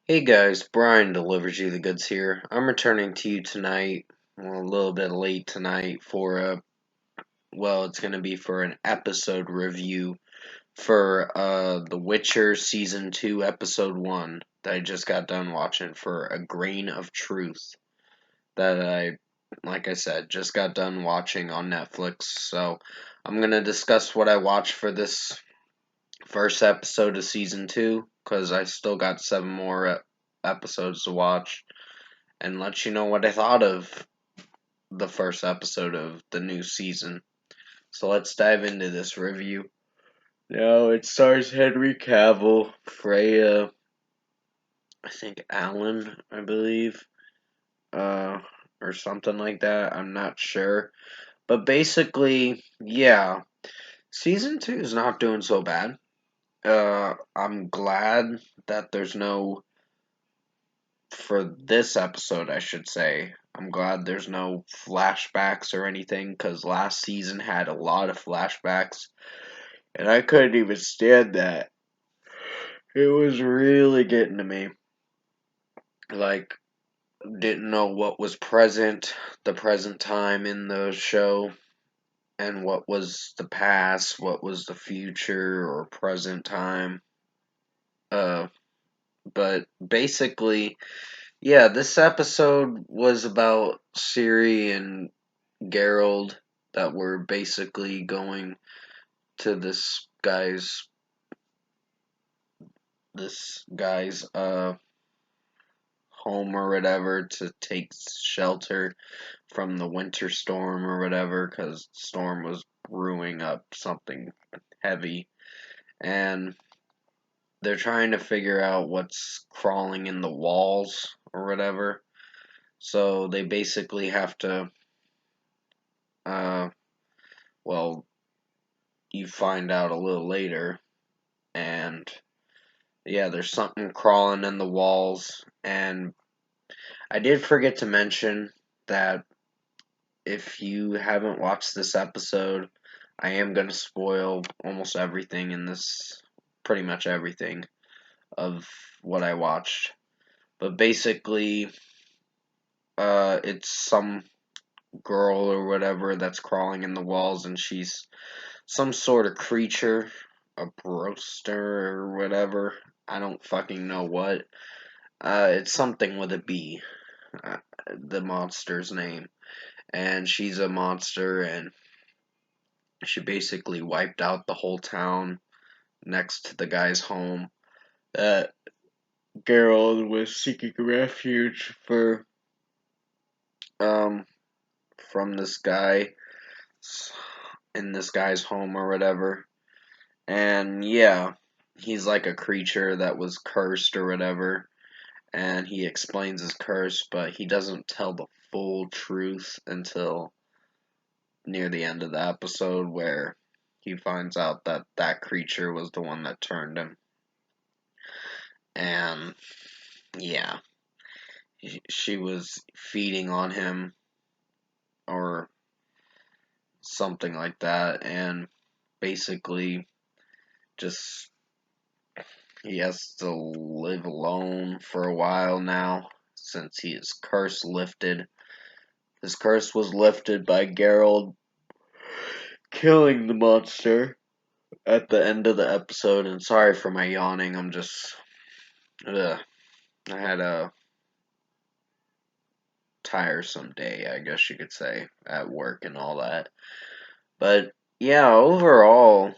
Hey guys, Brian delivers you the goods here. I'm returning to you tonight, well, a little bit late tonight for it's going to be for an episode review for The Witcher Season 2 Episode 1 that I just got done watching for A Grain of Truth that like I said, just got done watching on Netflix. So I'm going to discuss what I watched for this first episode of Season 2 because I still got 7 more episodes to watch and let you know what I thought of the first episode of the new season. So let's dive into this review. Now it stars Henry Cavill, Freya, I think Alan, I believe, uh, or something like that. I'm not sure, but basically, yeah, season 2 is not doing so bad. I'm glad that there's no for this episode, I should say. I'm glad there's no flashbacks or anything because last season had a lot of flashbacks and I couldn't even stand that. It was really getting to me. Like, didn't know what was the present time in the show, and what was the past, what was the future or present time. Uh, but basically, yeah, this episode was about Ciri and Geralt that were basically going to this guy's home or whatever to take shelter from the winter storm or whatever because the storm was brewing up something heavy, and they're trying to figure out what's crawling in the walls or whatever. So they basically have to uh well, you find out a little later, and yeah, there's something crawling in the walls. And I did forget to mention that if you haven't watched this episode, I am going to spoil almost everything in this, pretty much everything of what I watched. But basically, it's some girl or whatever that's crawling in the walls, and she's some sort of creature, a broster or whatever. I don't fucking know what. It's something with a B, uh, the monster's name. And she's a monster, and she basically wiped out the whole town next to the guy's home that Geralt was seeking refuge for, um, from this guy in this guy's home or whatever. And yeah, he's like a creature that was cursed or whatever. And he explains his curse, but he doesn't tell the full truth until near the end of the episode where he finds out that that creature was the one that turned him. And yeah, she was feeding on him or something like that, and basically just he has to live alone for a while now since his curse lifted. His curse was lifted by Geralt killing the monster at the end of the episode. And sorry for my yawning, I'm just ugh. I had a tiresome day, I guess you could say, at work and all that. But yeah, overall,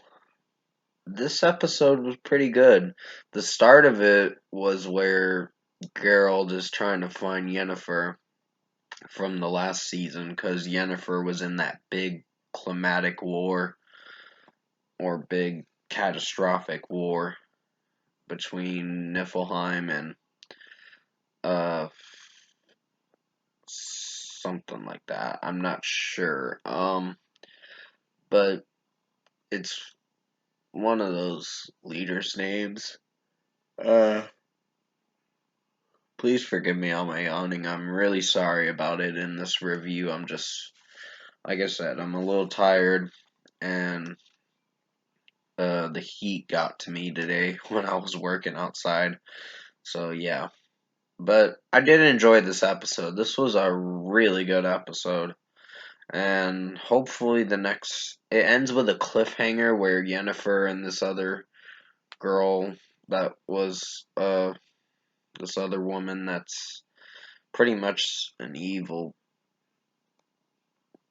this episode was pretty good. The start of it was where Geralt is trying to find Yennefer from the last season because Yennefer was in that big climatic war or big catastrophic war between Niflheim and uh something like that. I'm not sure. But it's one of those leaders' names. Uh, Please forgive me on my yawning. I'm really sorry about it in this review. I'm just, like I said, I'm a little tired, and the heat got to me today when I was working outside. So yeah. But I did enjoy this episode. This was a really good episode. And hopefully it ends with a cliffhanger where Yennefer and this other girl that was, this other woman that's pretty much an evil,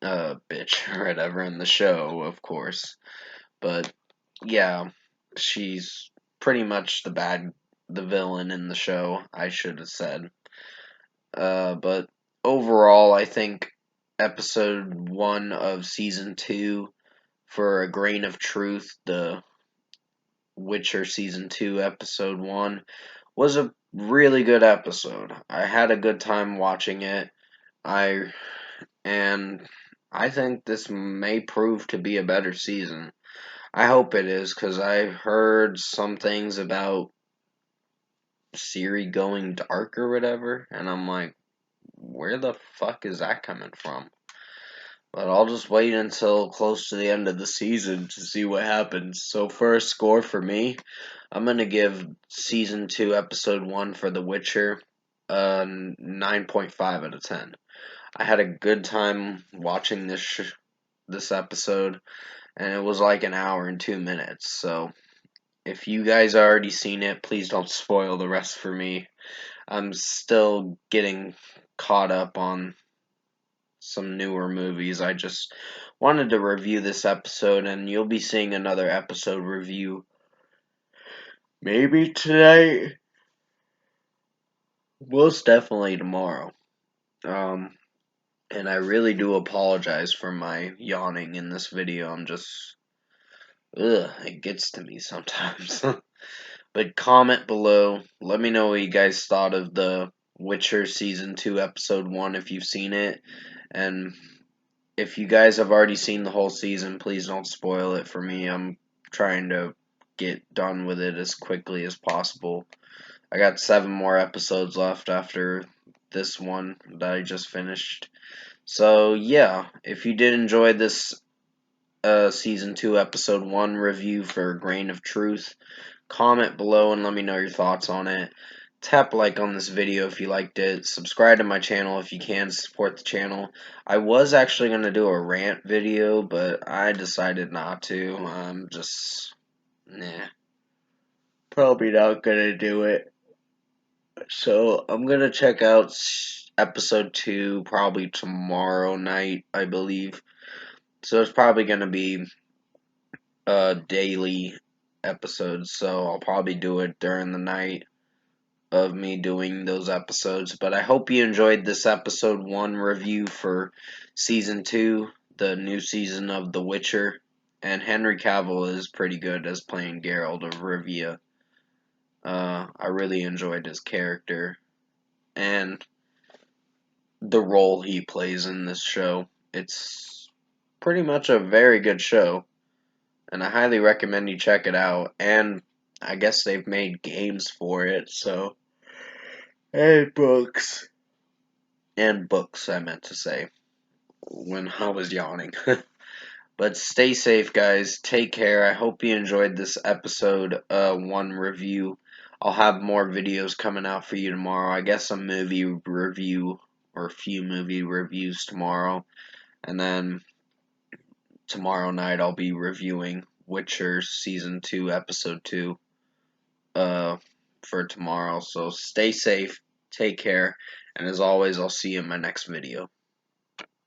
bitch or whatever in the show, of course. But, yeah, she's pretty much the villain in the show, I should have said. But overall, I think episode 1 of season 2 for A Grain of Truth, the Witcher season 2 episode 1, was a really good episode. I had a good time watching it. I and I think this may prove to be a better season. I hope it is cuz I heard some things about Ciri going dark or whatever and I'm like, where the fuck is that coming from? But I'll just wait until close to the end of the season to see what happens. So for a score for me, I'm gonna give season 2, episode 1 for The Witcher a 9.5 out of 10. I had a good time watching this episode, and it was like an hour and 2 minutes. So if you guys already seen it, please don't spoil the rest for me. I'm still getting caught up on some newer movies. I just wanted to review this episode, and you'll be seeing another episode review maybe tonight, most definitely tomorrow. Um, and I really do apologize for my yawning in this video. I'm just, it gets to me sometimes. But comment below. Let me know what you guys thought of the Witcher season 2 episode 1 if you've seen it, and if you guys have already seen the whole season, please don't spoil it for me. I'm trying to get done with it as quickly as possible. I got 7 more episodes left after this one that I just finished. So, yeah, if you did enjoy this season 2 episode 1 review for Grain of Truth, comment below and let me know your thoughts on it. Tap like on this video if you liked it. Subscribe to my channel if you can. Support the channel. I was actually going to do a rant video, but I decided not to. I'm just, nah. Probably not going to do it. So, I'm going to check out episode 2 probably tomorrow night, I believe. So, it's probably going to be daily episodes. So, I'll probably do it during the night of me doing those episodes. But I hope you enjoyed this episode 1 review for season 2, the new season of The Witcher. And Henry Cavill is pretty good as playing Geralt of Rivia. I really enjoyed his character and the role he plays in this show. It's pretty much a very good show, and I highly recommend you check it out. And I guess they've made games for it, so. Hey, books. And books, I meant to say, when I was yawning. But stay safe, guys. Take care. I hope you enjoyed this episode 1 review. I'll have more videos coming out for you tomorrow. I guess a movie review or a few movie reviews tomorrow. And then tomorrow night I'll be reviewing Witcher Season 2, Episode 2 uh, for tomorrow. So stay safe. Take care. And as always, I'll see you in my next video.